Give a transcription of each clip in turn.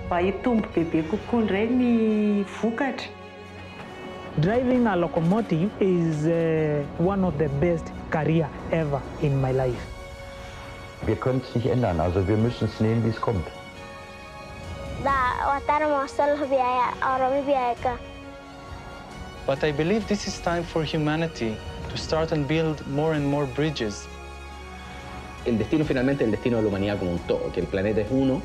Paitumbo bebe kokoa indray ny vokatra. Driving a locomotive is one of the best career ever in my life. Wir können es nicht ändern, also wir müssen es nehmen, wie es kommt. But I believe this is time for humanity to start and build more and more bridges. El destino finalmente es el destino de la humanidad como un todo, que el planeta es uno.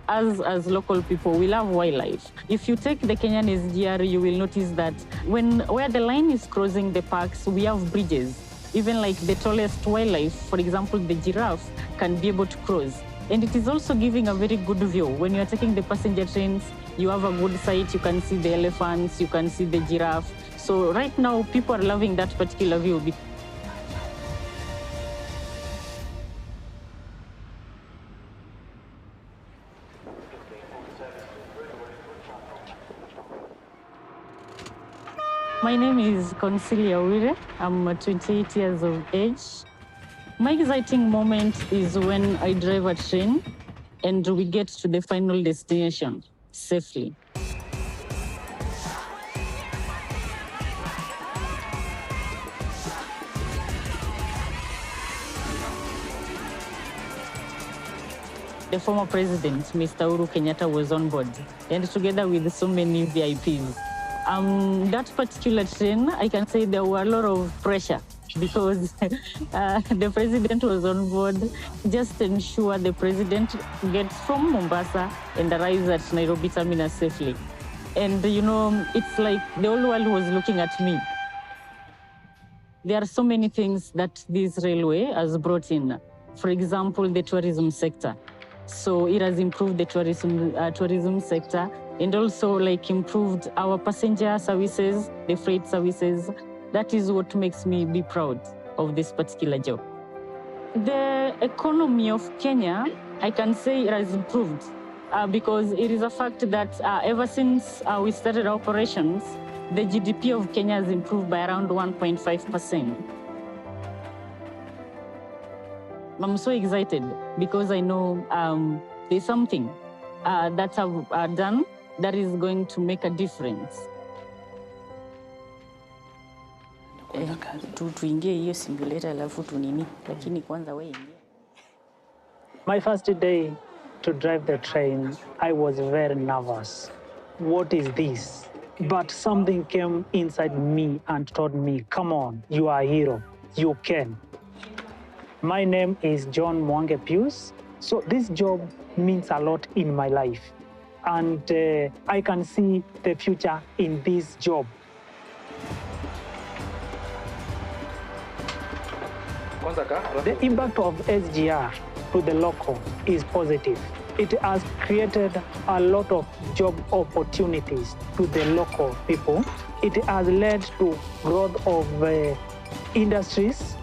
As local people, we love wildlife. If you take the Kenyan SGR, you will notice that where the line is crossing the parks, we have bridges. Even like the tallest wildlife, for example, the giraffe, can be able to cross. And it is also giving a very good view. When you are taking the passenger trains, you have a good sight, you can see the elephants, you can see the giraffe. So right now, people are loving that particular view. My name is Consilia Wire. I'm 28 years of age. My exciting moment is when I drive a train and we get to the final destination safely. The former president, Mr. Uhuru Kenyatta, was on board, and together with so many VIPs. That particular train, I can say there were a lot of pressure because the president was on board just to ensure the president gets from Mombasa and arrives at Nairobi terminus safely. And you know, it's like the whole world was looking at me. There are so many things that this railway has brought in. For example, the tourism sector. So it has improved the tourism sector and also like improved our passenger services, the freight services. That is what makes me be proud of this particular job. The economy of Kenya, I can say it has improved because it is a fact that ever since we started operations, the GDP of Kenya has improved by around 1.5%. I'm so excited because I know there's something that I've done that is going to make a difference. My first day to drive the train, I was very nervous. What is this? But something came inside me and told me, come on, you are a hero, you can. My name is John Mwange Pius. So this job means a lot in my life. And I can see the future in this job. The impact of SGR to the local is positive. It has created a lot of job opportunities to the local people. It has led to growth of industries.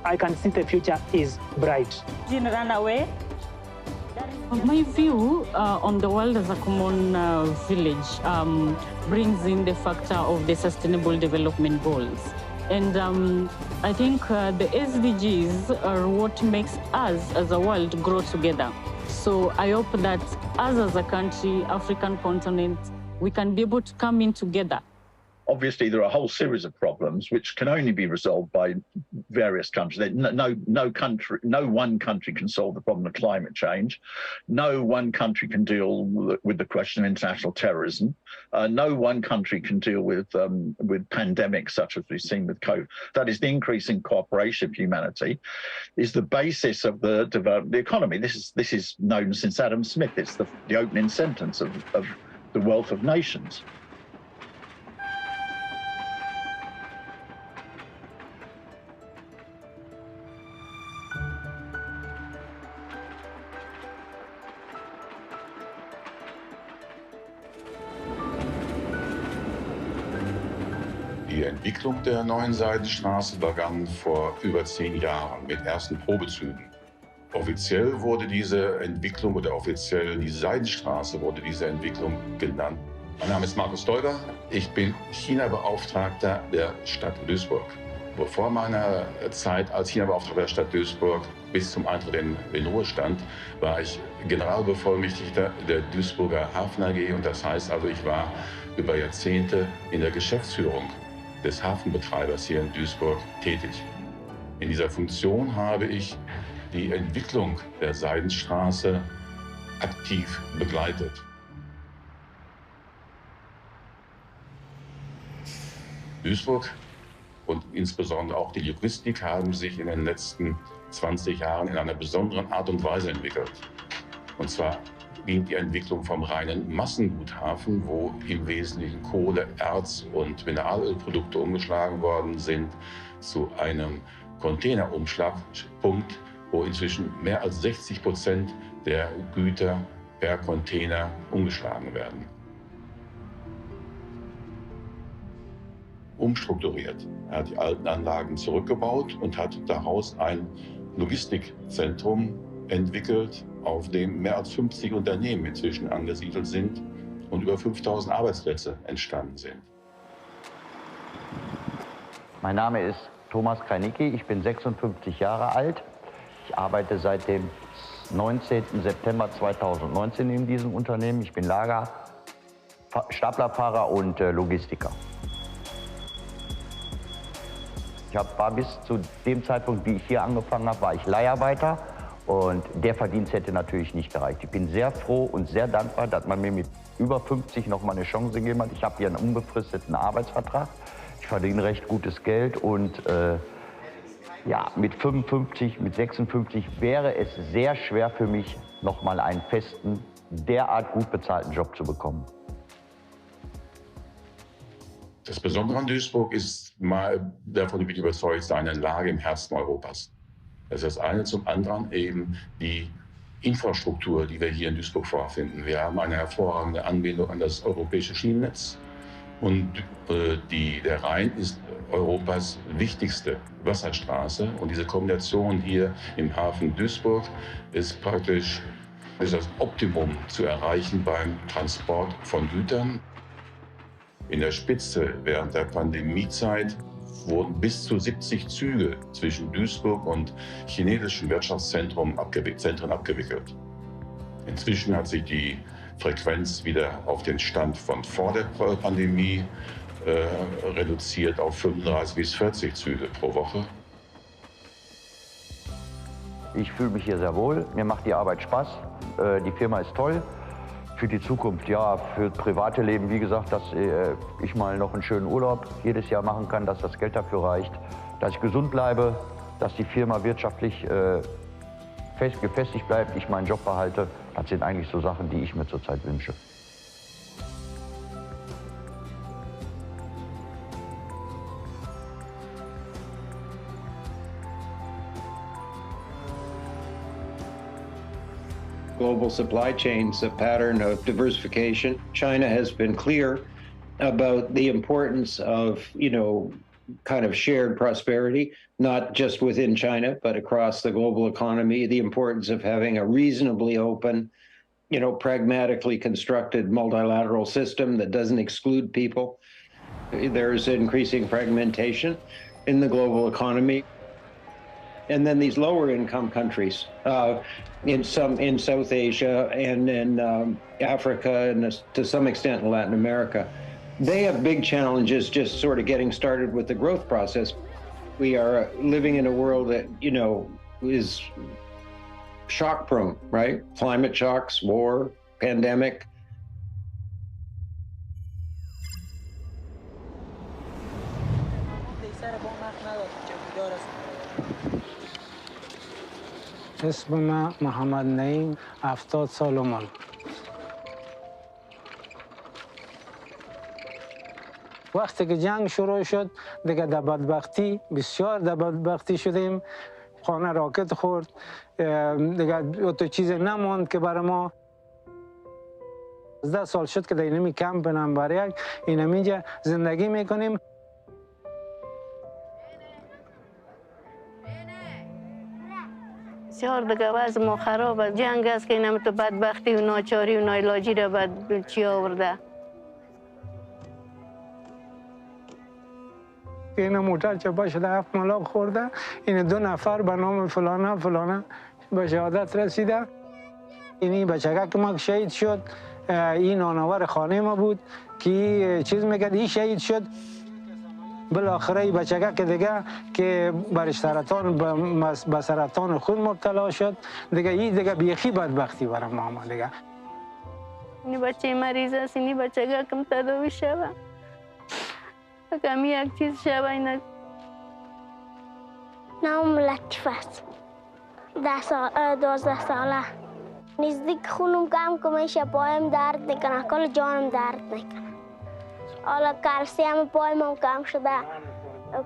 I can see the future is bright. Didn't run away. My view on the world as a common village brings in the factor of the Sustainable Development Goals. And I think the SDGs are what makes us as a world grow together. So I hope that us as a country, African continent, we can be able to come in together. Obviously, there are a whole series of problems which can only be resolved by various countries. No one country can solve the problem of climate change. No one country can deal with the question of international terrorism. No one country can deal with pandemics such as we've seen with COVID. That is, the increasing cooperation of humanity is the basis of the development of the economy. This is known since Adam Smith. It's the opening sentence of the wealth of nations. Die Entwicklung der neuen Seidenstraße begann vor über 10 Jahren mit ersten Probezügen. Offiziell wurde diese Entwicklung oder offiziell die Seidenstraße wurde diese Entwicklung genannt. Mein Name ist Markus Deuber, ich bin China-Beauftragter der Stadt Duisburg. Bevor meiner Zeit als China-Beauftragter der Stadt Duisburg bis zum Eintritt in den Ruhestand war ich Generalbevollmächtigter der Duisburger Hafen AG und das heißt also, ich war über Jahrzehnte in der Geschäftsführung des Hafenbetreibers hier in Duisburg tätig. In dieser Funktion habe ich die Entwicklung der Seidenstraße aktiv begleitet. Duisburg und insbesondere auch die Logistik haben sich in den letzten 20 Jahren in einer besonderen Art und Weise entwickelt. Und zwar ging die Entwicklung vom reinen Massenguthafen, wo im Wesentlichen Kohle, Erz und Mineralölprodukte umgeschlagen worden sind, zu einem Containerumschlagpunkt, wo inzwischen mehr als 60% der Güter per Container umgeschlagen werden. Umstrukturiert. Er hat die alten Anlagen zurückgebaut und hat daraus ein Logistikzentrum entwickelt, auf dem mehr als 50 Unternehmen inzwischen angesiedelt sind und über 5000 Arbeitsplätze entstanden sind. Mein Name ist Thomas Kreinicki, ich bin 56 Jahre alt. Ich arbeite seit dem 19. September 2019 in diesem Unternehmen. Ich bin Lager, Staplerfahrer und Logistiker. Ich war bis zu dem Zeitpunkt, wie ich hier angefangen habe, war ich Leiharbeiter und der Verdienst hätte natürlich nicht gereicht. Ich bin sehr froh und sehr dankbar, dass man mir mit über 50 noch mal eine Chance gegeben hat. Ich habe hier einen unbefristeten Arbeitsvertrag. Ich verdiene recht gutes Geld und ja, mit 55, mit 56 wäre es sehr schwer für mich, noch mal einen festen, derart gut bezahlten Job zu bekommen. Das Besondere an Duisburg ist mal, davon bin ich überzeugt, seine Lage im Herzen Europas. Das ist das eine. Zum anderen eben die Infrastruktur, die wir hier in Duisburg vorfinden. Wir haben eine hervorragende Anbindung an das europäische Schienennetz. Und der Rhein ist Europas wichtigste Wasserstraße. Und diese Kombination hier im Hafen Duisburg ist praktisch das Optimum zu erreichen beim Transport von Gütern. In der Spitze während der Pandemiezeit wurden bis zu 70 Züge zwischen Duisburg und chinesischen Wirtschaftszentren abgewickelt. Inzwischen hat sich die Frequenz wieder auf den Stand von vor der Pandemie reduziert auf 35 bis 40 Züge pro Woche. Ich fühle mich hier sehr wohl, mir macht die Arbeit Spaß, die Firma ist toll. Für die Zukunft, ja, für das private Leben, wie gesagt, dass ich mal noch einen schönen Urlaub jedes Jahr machen kann, dass das Geld dafür reicht, dass ich gesund bleibe, dass die Firma wirtschaftlich gefestigt bleibt, ich meinen Job behalte. Das sind eigentlich so Sachen, die ich mir zurzeit wünsche. Global supply chains, a pattern of diversification. China has been clear about the importance of, kind of shared prosperity, not just within China, but across the global economy, the importance of having a reasonably open, pragmatically constructed multilateral system that doesn't exclude people. There's increasing fragmentation in the global economy. And then these lower income countries in South Asia and in Africa and to some extent in Latin America, they have big challenges just sort of getting started with the growth process. We are living in a world that, is shock prone, right? Climate shocks, war, pandemic. اسم من محمد نعیم 70 سال عمر. وقتی که جنگ شروع شد دیگه در بدبختی بسیار در بدبختی شدیم. خانه راکت خورد دیگه تو چیز نماند که برای ما 10 سال شد که در اینمی کمپ نمبر 1 اینم اینجا زندگی میکنیم. بسیار دیگه وضع ما خراب است. جنگ است که اینم تو بدبختی و ناچاری و ناعلاجی را بعد چی آورده. این موتر چه باشه 7 ملاق خورده، این 2 نفر به نام فلانه فلانه به شهادت رسیده. اینی بچگه که ما شهید شد، این نانور خانه ما بود که چیز میکرد، این شهید شد. بالاخره این بچگه که دیگه که برش سرطان به سرطان خون مبتلا شد، دیگه این دیگه بیخی بدبختی برای ما دیگه. این بچه مریض است، این بچگه کم تداوی شوه. کمی یک چیز شوه اینا. نام لطیف است. 12 ساله. نزدیک خونم کم که میشه، پایم درد میکنه، کل جانم درد میکنه. حالا کلسیم پایم کم شده،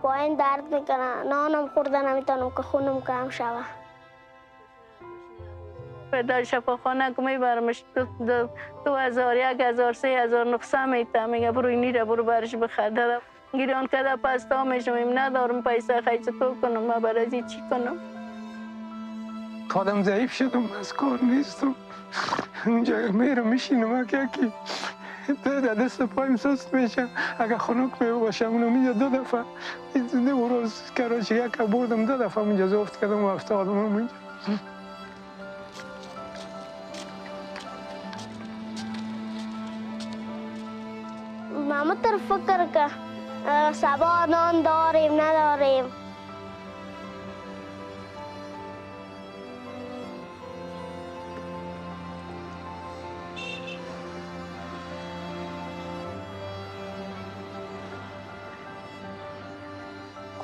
پایم درد میکنه، نانم خورده نمیتونم که خونم کم شوه. در شفاخانه که میبرمش 2000 1000 3900 میته، میگه برو اینی را برو برش بخرده. گیران کده پستا میشم، ندارم پیسه خیلی چطور کنم، من برای چی کنم. خودم ضعیف شدم، از کار نیستم. اونجا میرم میشینم که دست پایم سست میشه. اگه خنک باشم اونو 2 دفعه اون روز کراچی یک بردم 2 دفعه اونجا زفت کردم و افتادم اونجا. ماما تر فکر که سبا نان داریم نداریم.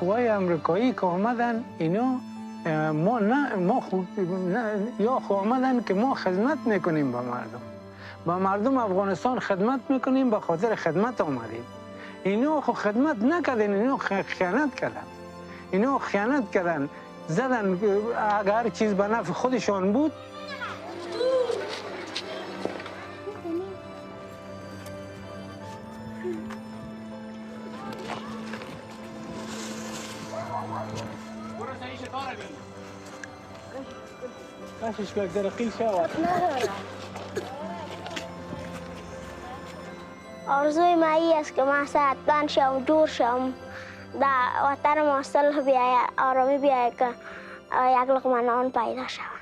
قوای امریکایی که آمدن اینا یا آمدن که ما خدمت میکنیم به مردم افغانستان خدمت میکنیم، به خاطر خدمت آمدیم. اینا خو خدمت نکردن، اینا خیانت کردن. اینا خیانت کردن، زدن اگر چیز به نفع خودشان بود. کاشش که درقی شود. آرزوی ما ای است که ما صحتمند شم، دور شم، در وطن ما صلح بیاید، آرامی بیاید که یک لقمه نان پیدا شود.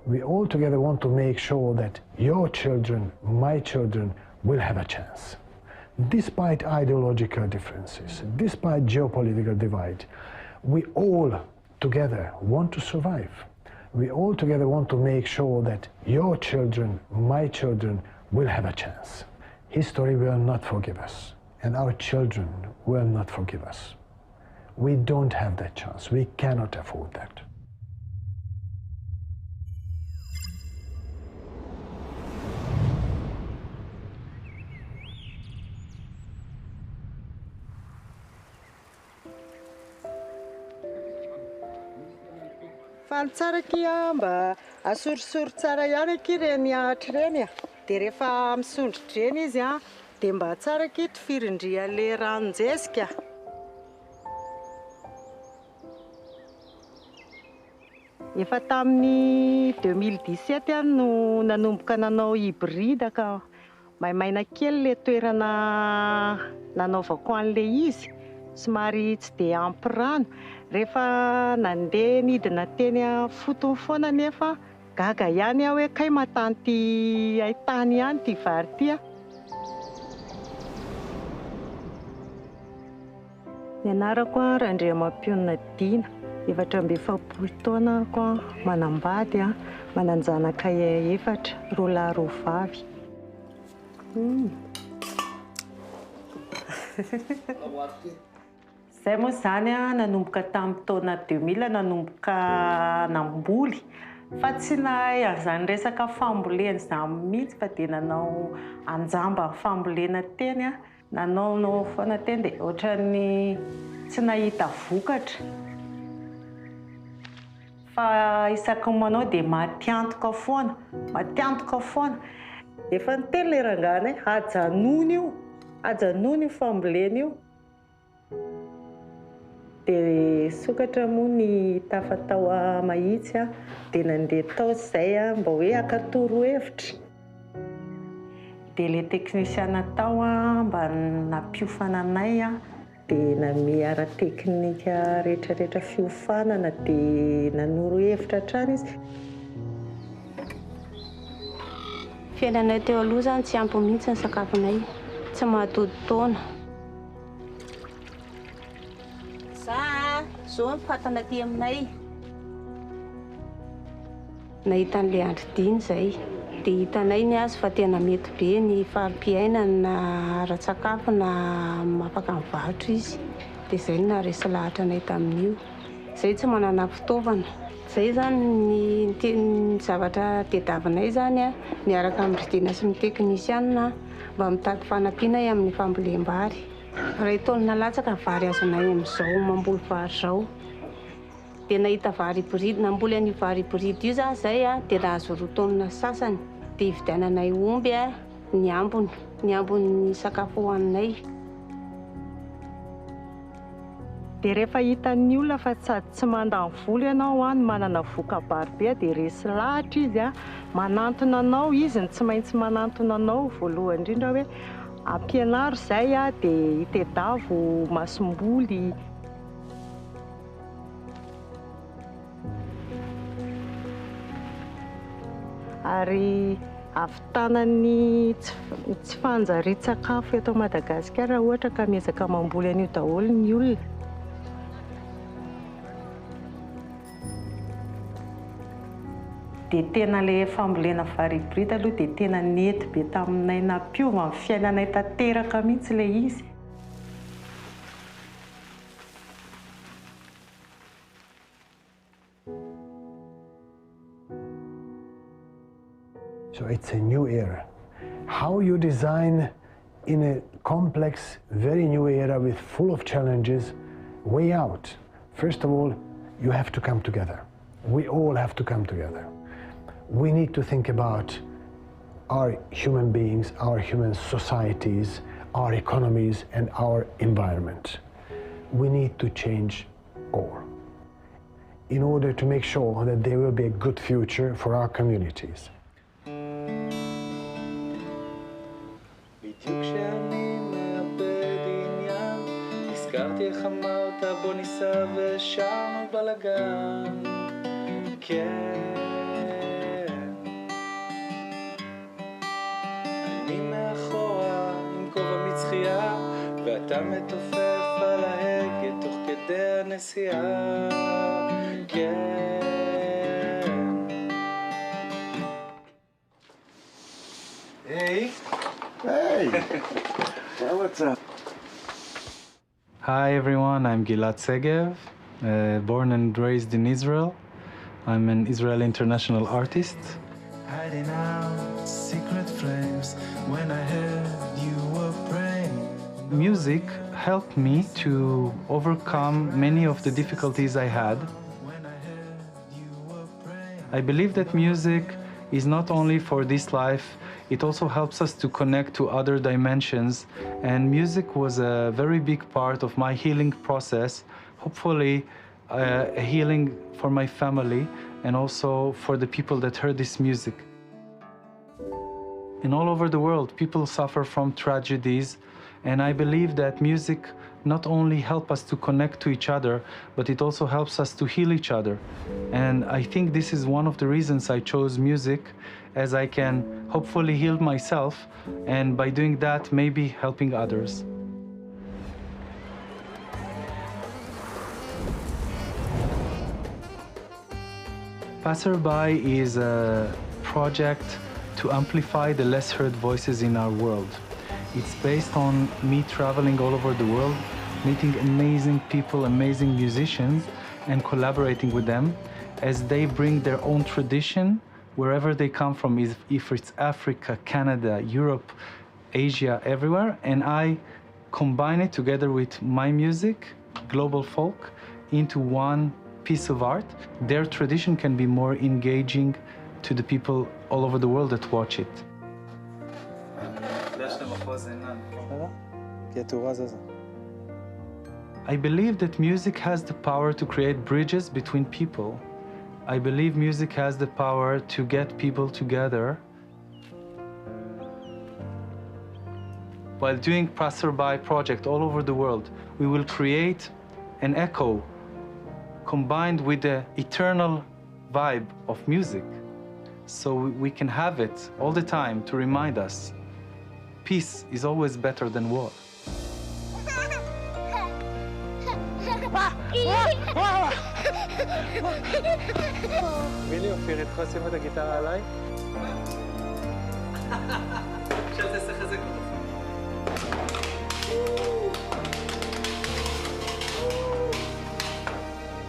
We all together want to make sure that your children, my children, will have a chance. Despite ideological differences, despite geopolitical divide, we all together want to survive. We all together want to make sure that your children, my children, will have a chance. History will not forgive us, and our children will not forgive us. We don't have that chance. We cannot afford that. Tsara kiamba asorisory tsara ihany aky reny ahatra reny dia rehefa misondritra reny izy dia mba tsara aky tifirindria le ranonjesika. Efa tamin'ny 2017 ihany no nanomboka nanao hybride ka maimaina kely le toerana nanaovako an'le izy, somary tsy dia ampy rano. Rehefa nandeha nidina teny fotony foana nefa gaga ihany aho hoe kay matanty haitany ihany ty vary ty. Ny anarako Randriamampianina Dina, 27 taona ako manambady, mananjanaka 4, roa lahy roa vavy. Zay moa zany nanomboka tamin'ny taona 2000 nanomboka namboly fa tsy nahay an'izany resaka fambolena izany mihitsy fa dia nanao anjamba fambolena teny nanao foana teny dia ohatrany tsy nahita vokatra Fa isaky manao dia matiantoka foana, matiantoka foana. Efa niteny le rangana hoe hajanona io fambolena io. Dia sokatra moa ny tafatao mahitsy dia nandeha tao izay mba hoe hakatoro hevitra. Dia le teknisiana tao mba nampiofana anay dia name ara-teknika rehetrarehetra fiofanana dia nanoro hevitra hatrany izy. Fiainanay teo aloha zany tsy ampy mihitsy ny sakafonay, tsy mahatody taona. Zao ny fatana aty aminay. Nahita an'ilay andro-diny izay, dia hitanay ny azy fa tena mety be ny farim-piainana na ara-tsakafo na afaka mivarotra izy. Dia izay no naharesy lahatra anay tamin'io. Izay tsy manana fitaovana. Izay zany ny zavatra tediavinay zany niaraka amin'ny ridina sy ny teknisiana mba mitady fanampiana amin'ny fambolem-bary. Raha taolina latsaka ny vary azonay amin'izao mamboly vary izao. Dia nahita vary hybride, namboly an'io vary hybride io zany izay dia nahazo roa taolina sasany. Dia hividiananay omby ny ambony sakafo hohaninay. Dia rehefa hitan'ny olona fa tsy mandany vola ianao no manana voka-bary be dia resy lahatra izy manantona anao izy, tsy maintsy manantona anao voalohany indrindra hoe ampianaro izay dia hitedavo masom-boly. Ary avitanany tsy fanjarian-tsakafo eto Madagasikara ohatra ka miezaka mamboly an'io daholo ny olona. Dia tena le fambolena vary hybride aloha dia tena nety be taminay, nampiova amin'ny fiainanay tanteraka mihitsy le izy. So it's a new era. How you design in a complex, very new era with full of challenges, way out. First of all, you have to come together. We all have to come together. We need to think about our human beings, our human societies, our economies, and our environment. We need to change all in order to make sure that there will be a good future for our communities. בדיוק כשאני מאבד עניין, נזכרתי איך אמרת בוא ניסע ושרנו בלגן. כן, אני מאחורה עם כובע מצחייה, ואתה מתופף על ההגה תוך כדי הנסיעה. כן. היי. Hey! Well, what's up? Hi everyone, I'm Gilad Segev, born and raised in Israel. I'm an Israeli international artist. Hiding out secret flames when I heard you were praying. Music helped me to overcome many of the difficulties I had. I believe that music is not only for this life, it also helps us to connect to other dimensions, and music was a very big part of my healing process, hopefully a healing for my family and also for the people that heard this music. And all over the world, people suffer from tragedies, and I believe that music not only helps us to connect to each other, but it also helps us to heal each other. And I think this is one of the reasons I chose music, as I can hopefully heal myself, and by doing that, maybe helping others. Passerby is a project to amplify the less heard voices in our world. It's based on me traveling all over the world, meeting amazing people, amazing musicians, and collaborating with them as they bring their own tradition wherever they come from, if it's Africa, Canada, Europe, Asia, everywhere, and I combine it together with my music, global folk, into one piece of art, their tradition can be more engaging to the people all over the world that watch it. I believe that music has the power to create bridges between people. I believe music has the power to get people together. While doing passerby project all over the world, we will create an echo combined with the eternal vibe of music. So we can have it all the time to remind us peace is always better than war. מילי, אופיר, אתה יכול לשים את הגיטרה עליי? אפשר לחזק אותו.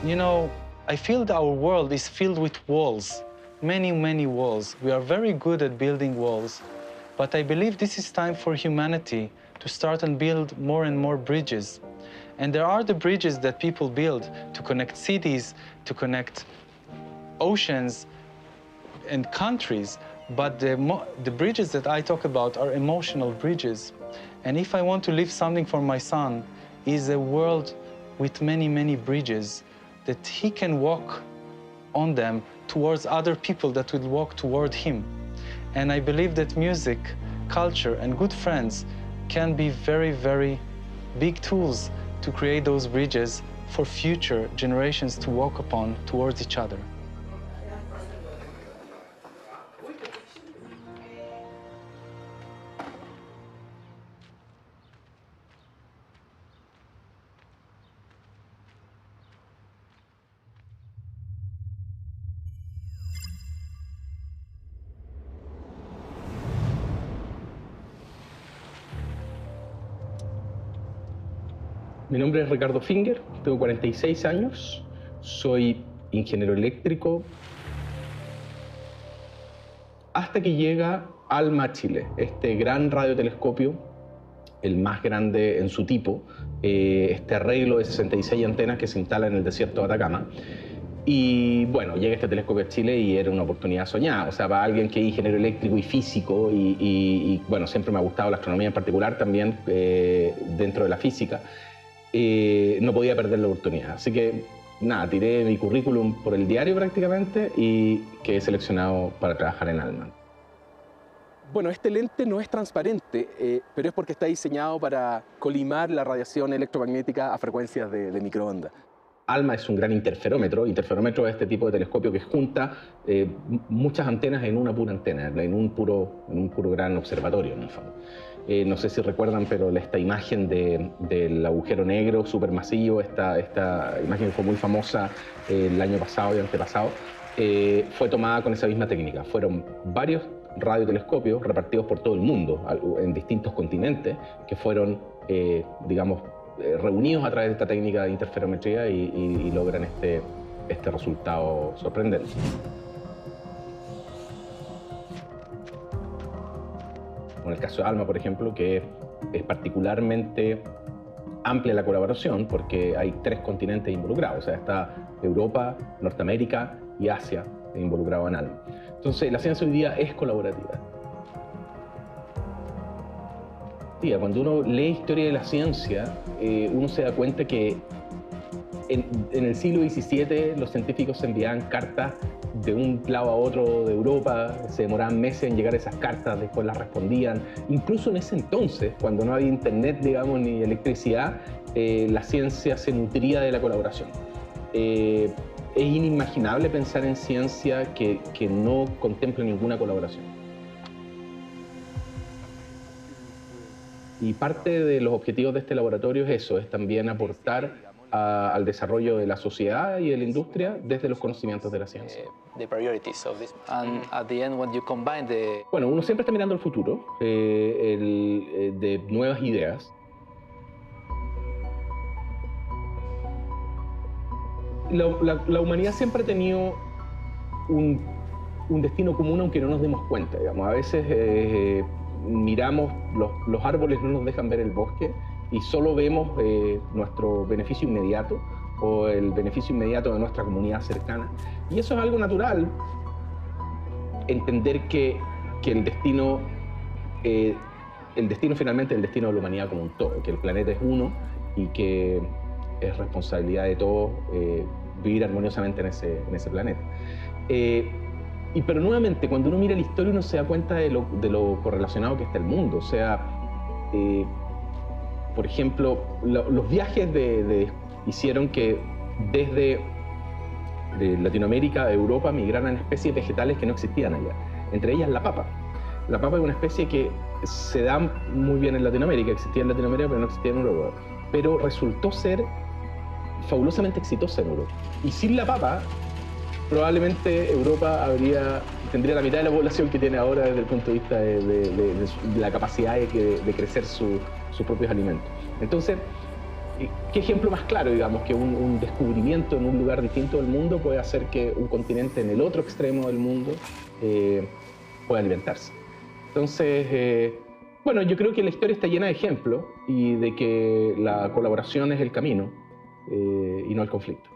You know, I feel that our world is filled with walls, many, many walls. We are very good at building walls, but I believe this is time for humanity to start and build more and more bridges. And there are the bridges that people build to connect cities, to connect oceans and countries, but the bridges that I talk about are emotional bridges. And if I want to leave something for my son, is a world with many, many bridges that he can walk on them towards other people that will walk toward him. And I believe that music, culture, and good friends can be very, very big tools to create those bridges for future generations to walk upon towards each other. Mi nombre es Ricardo Finger, tengo 46 años, soy ingeniero eléctrico, hasta que llega ALMA Chile, este gran radiotelescopio, el más grande en su tipo, este arreglo de 66 antenas que se instala en el desierto de Atacama. Y bueno, llega este telescopio a Chile y era una oportunidad soñada, o sea, para alguien que es ingeniero eléctrico y físico, y bueno, siempre me ha gustado la astronomía en particular, también dentro de la física. No podía perder la oportunidad. Así que, nada, tiré mi currículum por el diario prácticamente y quedé seleccionado para trabajar en ALMA. Bueno, este lente no es transparente, pero es porque está diseñado para colimar la radiación electromagnética a frecuencias de microondas. ALMA es un gran interferómetro. Interferómetro es este tipo de telescopio que junta muchas antenas en una pura antena, en un puro gran observatorio, en el fondo. No sé si recuerdan, pero esta imagen del agujero negro supermasivo, esta imagen fue muy famosa el año pasado y antepasado, fue tomada con esa misma técnica. Fueron varios radiotelescopios repartidos por todo el mundo, en distintos continentes, que fueron, digamos, reunidos a través de esta técnica de interferometría y logran este resultado sorprendente. En el caso de ALMA, por ejemplo, que es particularmente amplia la colaboración porque hay 3 continentes involucrados, o sea, está Europa, Norteamérica y Asia involucrados en ALMA. Entonces, la ciencia hoy día es colaborativa. Cuando uno lee historia de la ciencia, uno se da cuenta que en el siglo XVII los científicos se enviaban cartas de un lado a otro de Europa, se demoraban meses en llegar esas cartas, después las respondían. Incluso en ese entonces, cuando no había internet, digamos, ni electricidad, la ciencia se nutría de la colaboración. Es inimaginable pensar en ciencia que no contemple ninguna colaboración. Y parte de los objetivos de este laboratorio es eso, es también aportar al desarrollo de la sociedad y de la industria desde los conocimientos de la ciencia. Bueno, uno siempre está mirando al futuro, de nuevas ideas. La humanidad siempre ha tenido un destino común, aunque no nos demos cuenta, digamos. A veces miramos, los árboles no nos dejan ver el bosque y solo vemos nuestro beneficio inmediato, o el beneficio inmediato de nuestra comunidad cercana. Y eso es algo natural, entender que el destino finalmente es el destino de la humanidad como un todo, que el planeta es uno y que es responsabilidad de todos vivir armoniosamente en ese planeta. Pero nuevamente, cuando uno mira la historia, uno se da cuenta de lo correlacionado que está el mundo. O sea, por ejemplo, los viajes hicieron que desde Latinoamérica a Europa migraran especies vegetales que no existían allá, entre ellas la papa. La papa es una especie que se da muy bien en Latinoamérica, existía en Latinoamérica pero no existía en Europa, pero resultó ser fabulosamente exitosa en Europa. Y sin la papa, probablemente Europa tendría la mitad de la población que tiene ahora desde el punto de vista de la capacidad de crecer sus propios alimentos. Entonces, ¿qué ejemplo más claro, digamos, que un descubrimiento en un lugar distinto del mundo puede hacer que un continente en el otro extremo del mundo pueda alimentarse? Entonces, bueno, yo creo que la historia está llena de ejemplos y de que la colaboración es el camino y no el conflicto.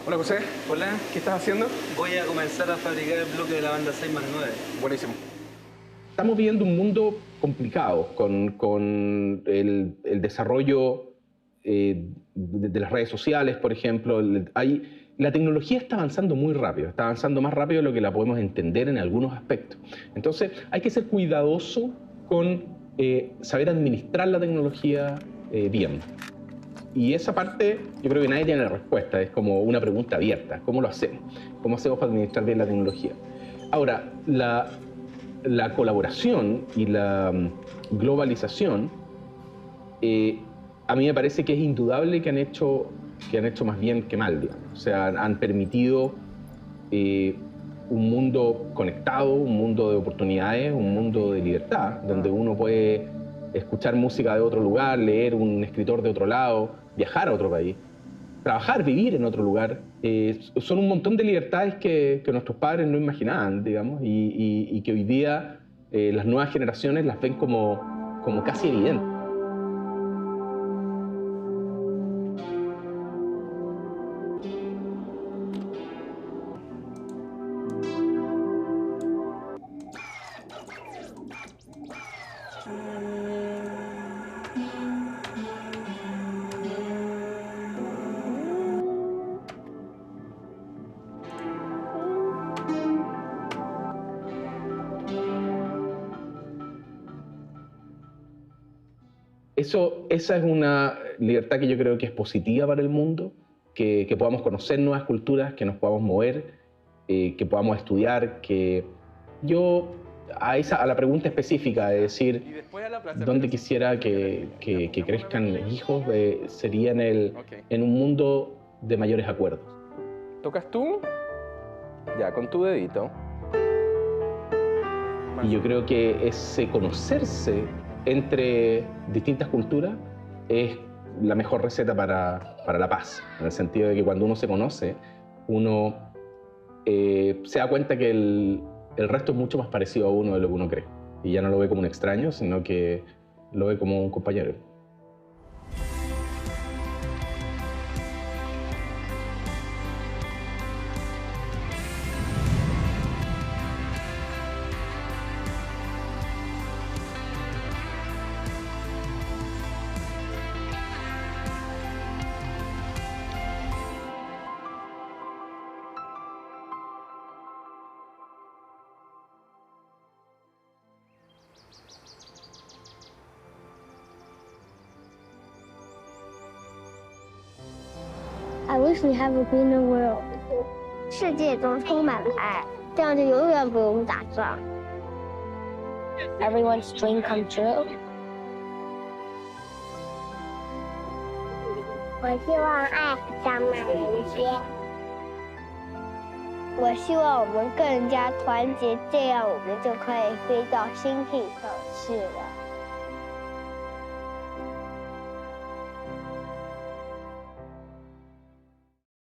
Hola José. Hola. ¿Qué estás haciendo? Voy a comenzar a fabricar el bloque de la banda 6+9. Buenísimo. Estamos viviendo un mundo complicado con el desarrollo de las redes sociales, por ejemplo. La tecnología está avanzando muy rápido, está avanzando más rápido de lo que la podemos entender en algunos aspectos. Entonces hay que ser cuidadoso con saber administrar la tecnología bien. Y esa parte yo creo que nadie tiene la respuesta, es como una pregunta abierta. ¿Cómo lo hacemos? ¿Cómo hacemos para administrar bien la tecnología? Ahora, la colaboración y la globalización, a mí me parece que es indudable que han hecho más bien que mal, digamos. O sea, han permitido un mundo conectado, un mundo de oportunidades, un mundo de libertad, donde uno puede escuchar música de otro lugar, leer un escritor de otro lado, viajar a otro país, trabajar, vivir en otro lugar. Son un montón de libertades que nuestros padres no imaginaban, digamos, y que hoy día las nuevas generaciones las ven como casi evidentes. Esa es una libertad que yo creo que es positiva para el mundo, que podamos conocer nuevas culturas, que nos podamos mover, que podamos estudiar, que yo a la pregunta específica de decir dónde quisiera que crezcan mis hijos, sería en un mundo de mayores acuerdos. ¿Tocas tú? Ya, con tu dedito. Y yo creo que ese conocerse entre distintas culturas es la mejor receta para la paz, en el sentido de que cuando uno se conoce, uno se da cuenta que el resto es mucho más parecido a uno de lo que uno cree. Y ya no lo ve como un extraño, sino que lo ve como un compañero. I wish we have a greener world. 世界中充满了爱，这样就永远不用打仗。Everyone's dream come true. 我希望爱长满人间。我希望我们更加团结，这样我们就可以飞到星星上去了。